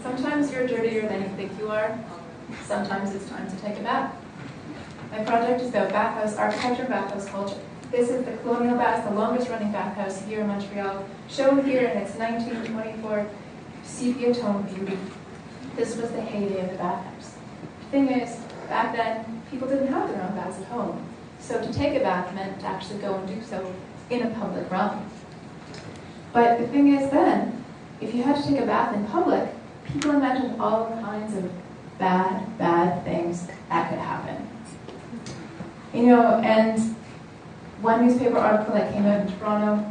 Sometimes you're dirtier than you think you are. Sometimes it's time to take a bath. My project is about bathhouse architecture, bathhouse culture. This is the Colonial Baths, the longest running bathhouse here in Montreal, shown here in its 1924 sepia tone beauty. This was the heyday of the bathhouse. The thing is, back then, people didn't have their own baths at home. So to take a bath meant to actually go and do so in a public realm. But the thing is then, if you had to take a bath in public, people imagined all kinds of bad things that could happen. You know, and one newspaper article that came out in Toronto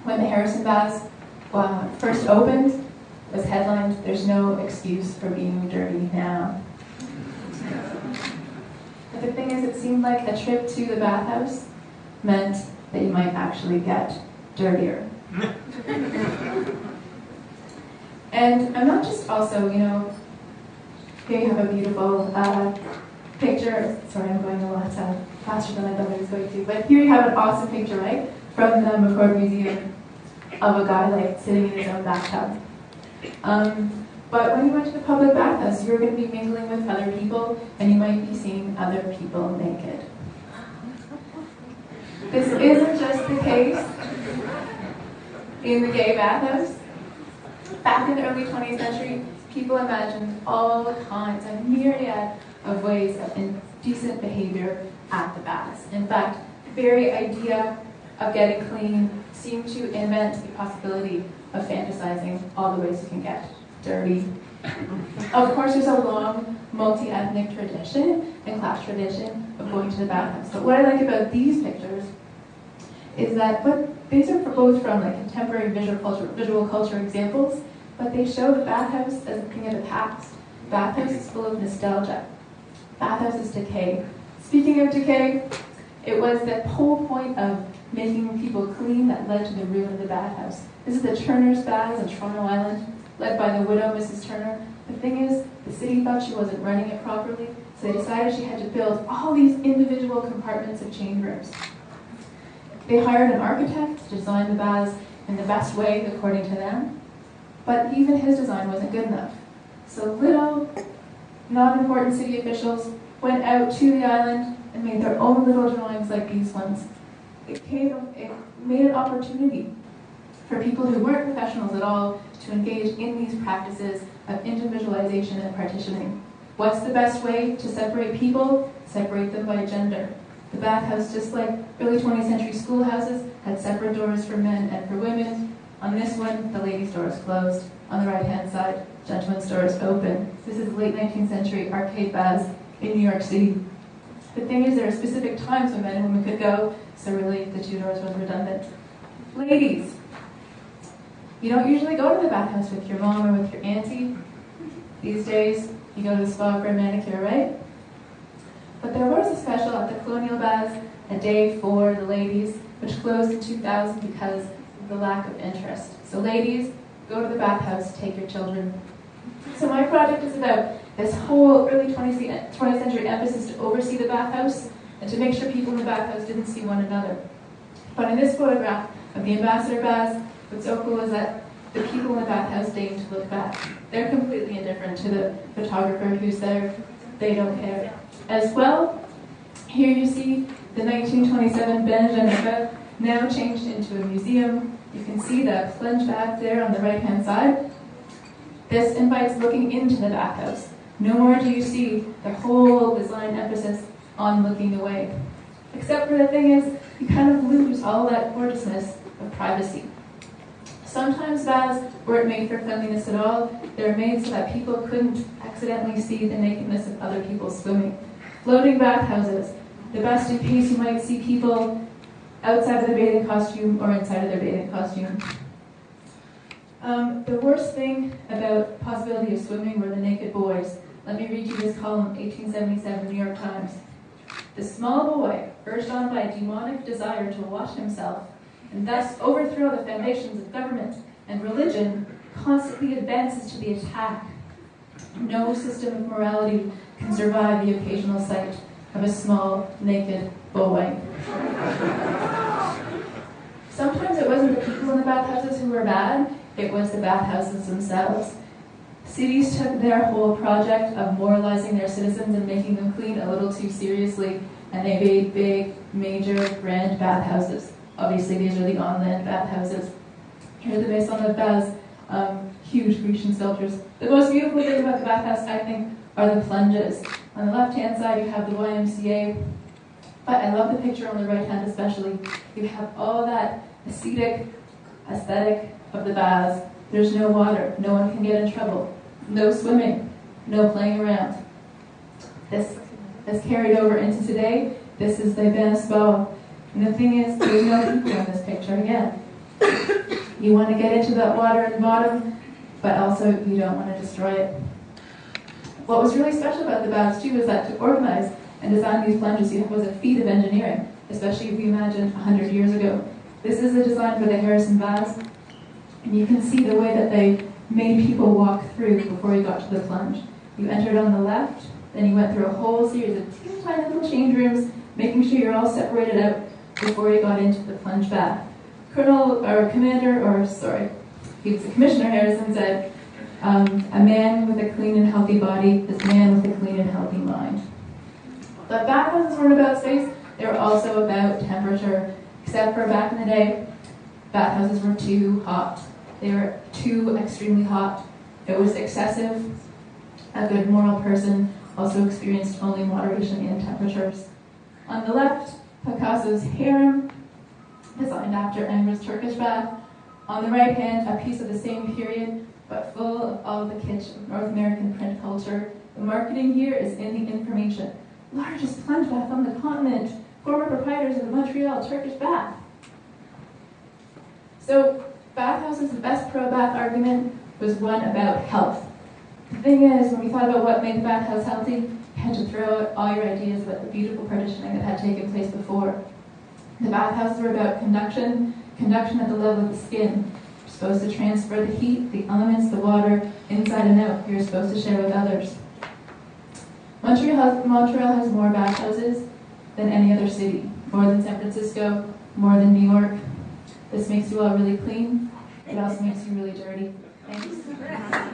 when the Harrison Baths first opened was headlined, "There's no excuse for being dirty now." But the thing is, it seemed like a trip to the bathhouse meant that you might actually get dirtier. And I'm not just also, you know, here you have a beautiful picture. Sorry, I'm going a lot faster than I thought I was going to. But here you have an awesome picture, right, from the McCord Museum of a guy like sitting in his own bathtub. But when you went to the public bathhouse, you were going to be mingling with other people, and you might be seeing other people naked. This isn't just the case in the gay bathhouse. Back in the early 20th century, people imagined all kinds, a myriad of ways of indecent behavior at the baths. In fact, the very idea of getting clean seemed to invent the possibility of fantasizing all the ways you can get dirty. Of course, there's a long multi-ethnic tradition and class tradition of going to the bathhouse. But what I like about these pictures is that these are both from like contemporary visual culture examples, but they show the bathhouse as a thing of the past. Bathhouse is full of nostalgia. Bathhouse is decay. Speaking of decay, it was the whole point of making people clean that led to the ruin of the bathhouse. This is the Turner's Baths in Toronto Island, led by the widow, Mrs. Turner. The thing is, the city thought she wasn't running it properly, so they decided she had to build all these individual compartments of change rooms. They hired an architect to design the baths in the best way, according to them, but even his design wasn't good enough. So little, non-important city officials went out to the island and made their own little drawings like these ones. It made an opportunity for people who weren't professionals at all to engage in these practices of individualization and partitioning. What's the best way to separate people? Separate them by gender. The bathhouse, just like early 20th century schoolhouses, had separate doors for men and for women. On this one, the ladies' door is closed. On the right-hand side, gentlemen's door is open. This is late 19th century arcade baths in New York City. The thing is, there are specific times when men and women could go, so really the two doors was redundant. Ladies, you don't usually go to the bathhouse with your mom or with your auntie. These days, you go to the spa for a manicure, right? But there was a special at the Colonial Baths, a day for the ladies, which closed in 2000 because of the lack of interest. So ladies, go to the bathhouse, take your children. So my project is about this whole early 20th century emphasis to oversee the bathhouse and to make sure people in the bathhouse didn't see one another. But in this photograph of the Ambassador Baths, what's so cool is that the people in the bathhouse deign to look back. They're completely indifferent to the photographer who's there. They don't care. As well, here you see the 1927 Ben, now changed into a museum. You can see the plunge bath there on the right-hand side. This invites looking into the bathhouse. No more do you see the whole design emphasis on looking away. Except for the thing is, you kind of lose all that gorgeousness of privacy. Sometimes baths weren't made for cleanliness at all. They were made so that people couldn't accidentally see the nakedness of other people swimming. Floating bathhouses, the best in case you might see people outside of their bathing costume or inside of their bathing costume. The worst thing about the possibility of swimming were the naked boys. Let me read you this column, 1877 New York Times. The small boy, urged on by a demonic desire to wash himself, and thus overthrow the foundations of government and religion, constantly advances to the attack. No system of morality can survive the occasional sight of a small, naked boy. Sometimes it wasn't the people in the bathhouses who were bad, it was the bathhouses themselves. Cities took their whole project of moralizing their citizens and making them clean a little too seriously, and they made big, major, grand bathhouses. Obviously, these are the on-land bathhouses. Here are the Maison de Baths, huge Grecian sculptures. The most beautiful thing about the bathhouse, I think, are the plunges. On the left-hand side, you have the YMCA, but I love the picture on the right hand especially. You have all that aesthetic of the baths. There's no water, no one can get in trouble, no swimming, no playing around. This has carried over into today. This is the Venice Spa. And the thing is, there's no people in this picture again. You want to get into that water at the bottom, but also you don't want to destroy it. What was really special about the baths too was that to organize and design these plunges was a feat of engineering, especially if you imagine 100 years ago. This is the design for the Harrison baths, and you can see the way that they made people walk through before you got to the plunge. You entered on the left, then you went through a whole series of teeny tiny little change rooms, making sure you're all separated out before you got into the plunge bath. Commissioner Harrison said, a man with a clean and healthy body is a man with a clean and healthy mind. But bathhouses weren't about space, they were also about temperature. Except for back in the day, bathhouses were too hot. They were too extremely hot. It was excessive. A good moral person also experienced only moderation in temperatures. On the left, Picasso's harem, designed after Enver's Turkish bath. On the right hand, a piece of the same period, but full of all the kitsch of North American print culture. The marketing here is in the information. Largest plunge bath on the continent. Former proprietors of the Montreal Turkish bath. So, bathhouses' best pro-bath argument was one about health. The thing is, when we thought about what made the bathhouse healthy, you had to throw out all your ideas about the beautiful partitioning that had taken place before. The bathhouses were about conduction at the level of the skin. You're supposed to transfer the heat, the elements, the water, inside and out. You're supposed to share with others. Montreal has more bathhouses than any other city. More than San Francisco, more than New York. This makes you all really clean. It also makes you really dirty. Thanks.